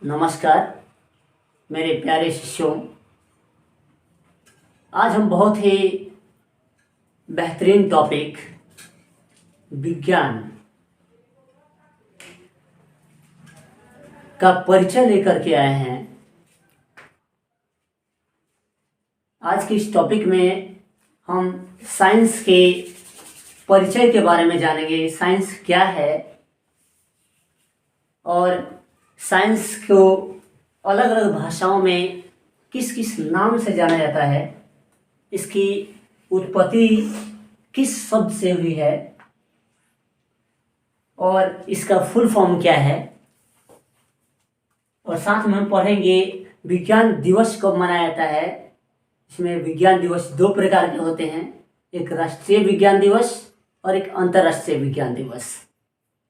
नमस्कार मेरे प्यारे शिष्यों। आज हम बहुत ही बेहतरीन टॉपिक विज्ञान का परिचय लेकर के आए हैं। आज के इस टॉपिक में हम साइंस के परिचय के बारे में जानेंगे। साइंस क्या है और साइंस को अलग अलग भाषाओं में किस किस नाम से जाना जाता है, इसकी उत्पत्ति किस शब्द से हुई है और इसका फुल फॉर्म क्या है, और साथ में हम पढ़ेंगे विज्ञान दिवस कब मनाया जाता है। इसमें विज्ञान दिवस दो प्रकार के होते हैं, एक राष्ट्रीय विज्ञान दिवस और एक अंतर्राष्ट्रीय विज्ञान दिवस।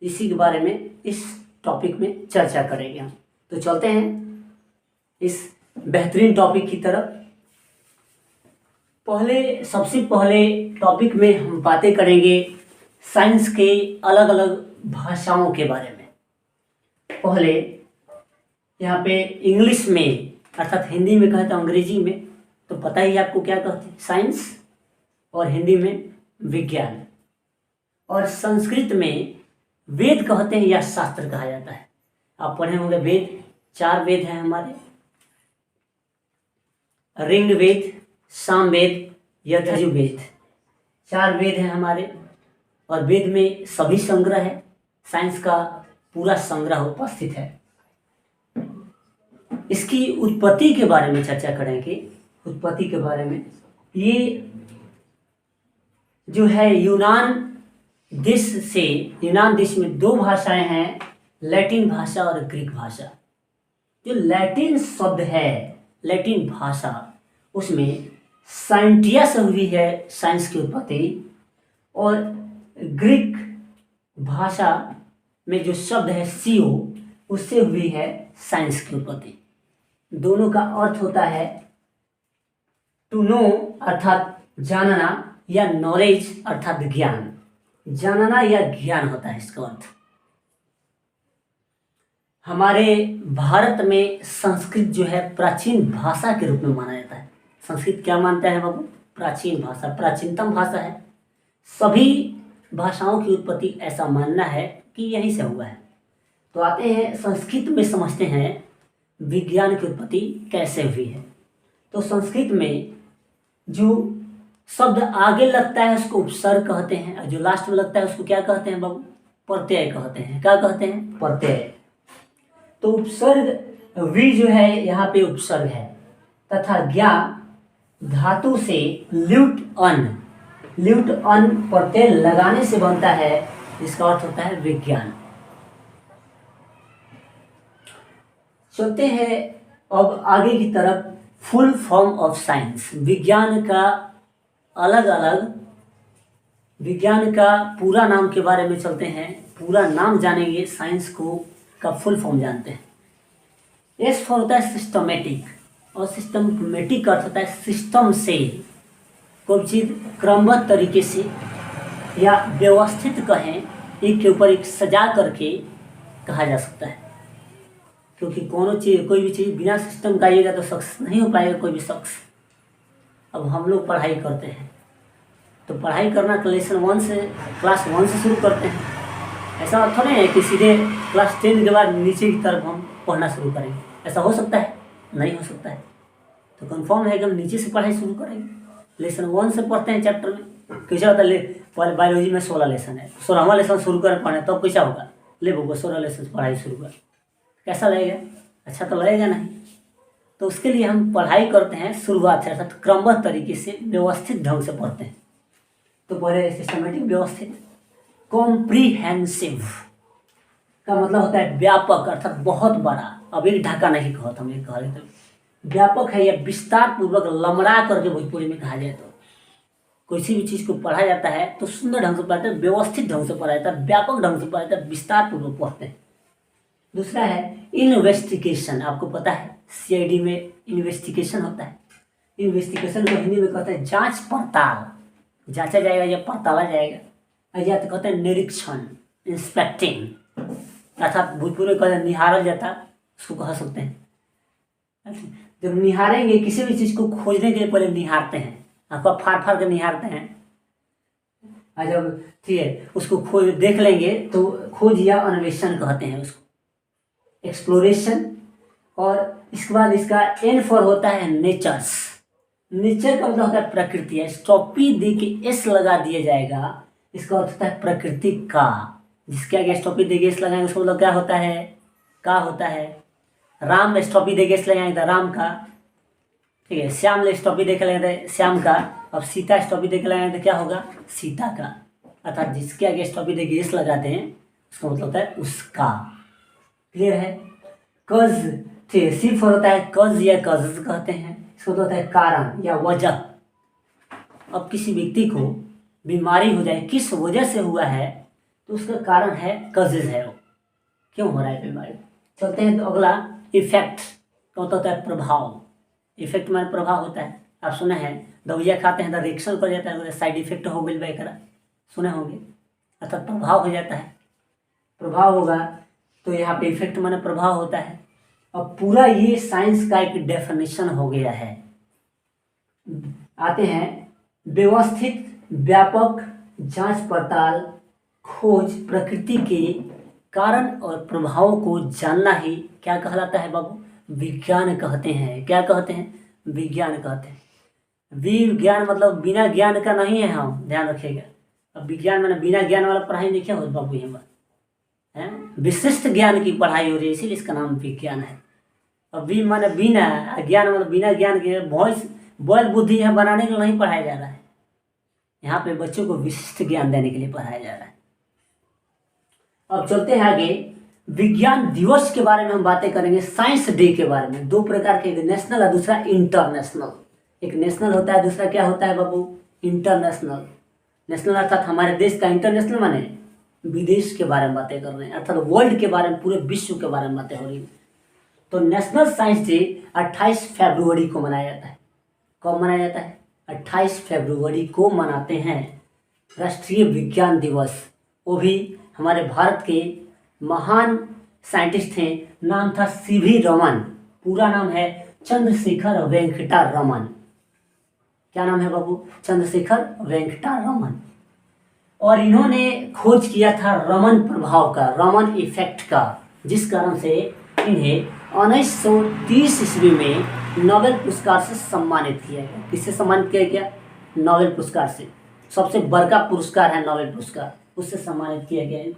इसी के बारे में इस टॉपिक में चर्चा करेंगे हम। तो चलते हैं इस बेहतरीन टॉपिक की तरफ। सबसे पहले टॉपिक में हम बातें करेंगे साइंस के अलग अलग भाषाओं के बारे में। पहले यहाँ पे इंग्लिश में अर्थात हिंदी में कहते हैं, अंग्रेजी में तो पता ही आपको क्या कहते हैं, साइंस, और हिंदी में विज्ञान, और संस्कृत में वेद कहते हैं या शास्त्र कहा जाता है। आप पढ़े होंगे वेद, 4 वेद हैं हमारे, ऋग वेद, साम वेद, यजुर्वेद, 4 वेद हैं हमारे। और वेद में सभी संग्रह है, साइंस का पूरा संग्रह उपस्थित है। इसकी उत्पत्ति के बारे में चर्चा करेंगे। उत्पत्ति के बारे में ये जो है यूनान देश में 2 भाषाएं हैं, लैटिन भाषा और ग्रीक भाषा। जो लैटिन शब्द है, लैटिन भाषा, उसमें साइंटिया से हुई है साइंस की उत्पत्ति, और ग्रीक भाषा में जो शब्द है सीओ, उससे हुई है साइंस की उत्पत्ति। दोनों का अर्थ होता है टू नो अर्थात जानना, या नॉलेज अर्थात ज्ञान। जानना या ज्ञान होता है इसका अर्थ। हमारे भारत में संस्कृत जो है प्राचीन भाषा के रूप में माना जाता है। संस्कृत क्या मानता है बाबू? प्राचीन भाषा, प्राचीनतम भाषा है। सभी भाषाओं की उत्पत्ति ऐसा मानना है कि यहीं से हुआ है। तो आते हैं संस्कृत में, समझते हैं विज्ञान की उत्पत्ति कैसे हुई है। तो संस्कृत में जो शब्द आगे लगता है उसको उपसर्ग कहते हैं, और जो लास्ट में लगता है उसको क्या कहते हैं बाबू? प्रत्यय कहते हैं। क्या कहते हैं? प्रत्यय। तो उपसर्ग वी जो है यहाँ पे उपसर्ग है, तथा ज्ञा धातु से ल्यूट अन प्रत्यय लगाने से बनता है, जिसका अर्थ होता है विज्ञान। चलते हैं अब आगे की तरफ। फुल फॉर्म ऑफ साइंस, विज्ञान का अलग अलग, विज्ञान का पूरा नाम के बारे में चलते हैं। पूरा नाम जानेंगे, साइंस को का फुल फॉर्म जानते हैं। एस फॉर होता है सिस्टमेटिक, और सिस्टमेटिक अर्थ होता है सिस्टम से, कोई चीज़ क्रमबद्ध तरीके से या व्यवस्थित कहें, एक के ऊपर एक सजा करके कहा जा सकता है। क्योंकि कोई भी चीज़ बिना सिस्टम का आइएगा तो सक्सेस नहीं हो पाएगा कोई भी शख्स। अब हम लोग पढ़ाई करते हैं तो पढ़ाई करना क्लास 1 से शुरू करते हैं। ऐसा थोड़ा नहीं है कि सीधे क्लास 10 के बाद नीचे की तरफ हम पढ़ना शुरू करेंगे। ऐसा हो सकता है? नहीं हो सकता है। तो कंफर्म है कि हम नीचे से पढ़ाई शुरू करेंगे। लेसन 1 से पढ़ते हैं चैप्टर में। कैसा होता है? पहले बायोलॉजी में 16 लेसन है, 16वां लेसन शुरू करें पढ़ने, तब कैसा होगा? ले वो 16 लेसन पढ़ाई शुरू कर, कैसा लगेगा? अच्छा तो लगेगा नहीं। तो उसके लिए हम पढ़ाई करते हैं शुरुआत से, अर्थात क्रमबद्ध तरीके से व्यवस्थित ढंग से पढ़ते हैं। तो पहले सिस्टमेटिक, व्यवस्थित। कॉम्प्रीहेंसिव का मतलब होता है व्यापक, अर्थात बहुत बड़ा। अब एक ढाका नहीं कहत, हम एक कह रहे थे व्यापक है, या विस्तार पूर्वक लमड़ा करके भोजपुरी में कहा जाए तो किसी भी चीज़ को पढ़ा जाता है तो सुंदर ढंग से पढ़ाते हैं, व्यवस्थित ढंग से पढ़ा जाता है, व्यापक ढंग से पढ़ा जाता है, विस्तार पूर्वक पढ़ते हैं। दूसरा है इन्वेस्टिगेशन। आपको पता है CID में इन्वेस्टिगेशन होता है। इन्वेस्टिगेशन को हिंदी में कहते हैं जांच पड़ताल, जांचा जाएगा या पड़ताला जाएगा। या तो कहते हैं निरीक्षण, इंस्पेक्टिंग, अर्थात भोजपुरी में कहते हैं निहारल जाता, उसको कह सकते हैं। जब निहारेंगे, किसी भी चीज़ को खोजने के लिए पहले निहारते हैं, आपका फाड़ फाड़ कर निहारते हैं। और जब ठीक है उसको खोज देख लेंगे तो खोज या अन्वेषण कहते हैं उसको, एक्सप्लोरेशन। और इसके बाद इसका एन फॉर होता है नेचर्स। नेचर का मतलब होता है प्रकृति है, स्टॉपी दे के एस लगा दिया जाएगा, इसका अर्थ होता है प्रकृति का। जिसके आगे स्टॉपी दे के एस लगाएंगे उसका मतलब क्या होता है, का होता है। राम स्टॉपी दे के एस लगाएंगे तो राम का, ठीक है। श्याम ले स्टॉपी देख लेंगे तो श्याम का। अब सीता स्टॉपी देख लगाएंगे तो क्या होगा, सीता का। अर्थात जिसके आगे स्टॉपी दे के एस लगाते हैं उसका मतलब होता है उसका। क्लियर है। कज, ठीक है, सी फॉर होता है कज या कज कहते हैं, इसको तो होता है कारण या वजह। अब किसी व्यक्ति को बीमारी हो जाए, किस वजह से हुआ है, तो उसका कारण है कजेज है, वो क्यों हो रहा है बीमारी। चलते हैं तो अगला इफेक्ट का होता है प्रभाव। इफेक्ट में प्रभाव होता है, आप सुने हैं दवाइयाँ खाते हैं तो रिएक्शन कर जाता है, साइड इफेक्ट हो गई वगैरह सुने होंगे, अर्थात प्रभाव हो जाता है। प्रभाव होगा तो यहाँ पे इफेक्ट माने प्रभाव होता है। अब पूरा ये साइंस का एक डेफिनेशन हो गया है। आते हैं व्यवस्थित, व्यापक, जांच पड़ताल, खोज, प्रकृति के कारण और प्रभावों को जानना ही क्या कहलाता है बाबू, विज्ञान कहते हैं। क्या कहते हैं, विज्ञान कहते हैं। विज्ञान मतलब बिना ज्ञान का नहीं है, हम ध्यान रखिएगा। अब विज्ञान माने बिना ज्ञान वाला पढ़ाई नहीं क्या हो बाबू, यहाँ है विशिष्ट ज्ञान की पढ़ाई हो रही है, इसीलिए इसका नाम विज्ञान है। अब भी माने बिना ज्ञान, मतलब बिना ज्ञान के भॉइस बल बुद्धि है बनाने के लिए नहीं पढ़ाया जा रहा है, यहाँ पे बच्चों को विशिष्ट ज्ञान देने के लिए पढ़ाया जा रहा है। अब चलते हैं आगे, विज्ञान दिवस के बारे में हम बातें करेंगे, साइंस डे के बारे में। दो प्रकार के, एक नेशनल और दूसरा इंटरनेशनल। एक नेशनल होता है, दूसरा क्या होता है बाबू, इंटरनेशनल। नेशनल अर्थात हमारे देश का, इंटरनेशनल माने विदेश के बारे में बातें कर रहे हैं, अर्थात वर्ल्ड के बारे में, पूरे विश्व के बारे में बातें हो रही है। तो नेशनल साइंस डे 28 फरवरी को मनाया जाता है। कब मनाया जाता है, 28 फरवरी को मनाते हैं राष्ट्रीय विज्ञान दिवस। वो भी हमारे भारत के महान साइंटिस्ट थे, नाम था सीवी रमन, पूरा नाम है चंद्रशेखर वेंकटा रमन। क्या नाम है बाबू, चंद्रशेखर वेंकटा रमन। और इन्होंने खोज किया था रमन प्रभाव का, रमन इफेक्ट का, जिस कारण से इन्हें 1930 ईस्वी में नोबेल पुरस्कार से सम्मानित किया गया। किससे सम्मानित किया गया, नोबेल पुरस्कार से। सबसे बड़का पुरस्कार है नोबेल पुरस्कार, उससे सम्मानित किया गया है।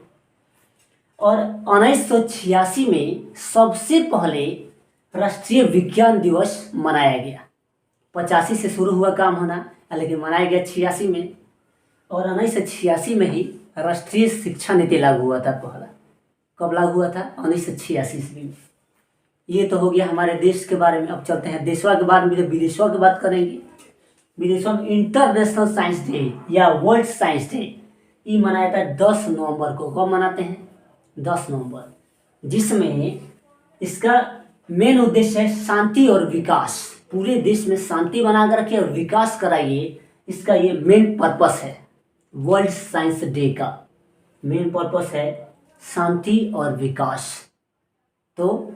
और 1986 में सबसे पहले राष्ट्रीय विज्ञान दिवस मनाया गया। 85 से शुरू हुआ काम होना, लेकिन मनाया गया 86 में। और 1986 में ही राष्ट्रीय शिक्षा नीति लागू हुआ था पहला। कब लागू हुआ था, 1986 ईस्वी में। ये तो हो गया हमारे देश के बारे में। अब चलते हैं देशवा के बाद में, विदेशों की बात करेंगे। विदेशों में इंटरनेशनल साइंस डे या वर्ल्ड साइंस डे ये मनाया था 10 नवंबर को। कब मनाते हैं, 10 नवंबर, जिसमें इसका मेन उद्देश्य है शांति और विकास। पूरे देश में शांति बनाकर रखिए और विकास कराइए, इसका ये मेन पर्पस है। वर्ल्ड साइंस डे का मेन पर्पस है शांति और विकास। तो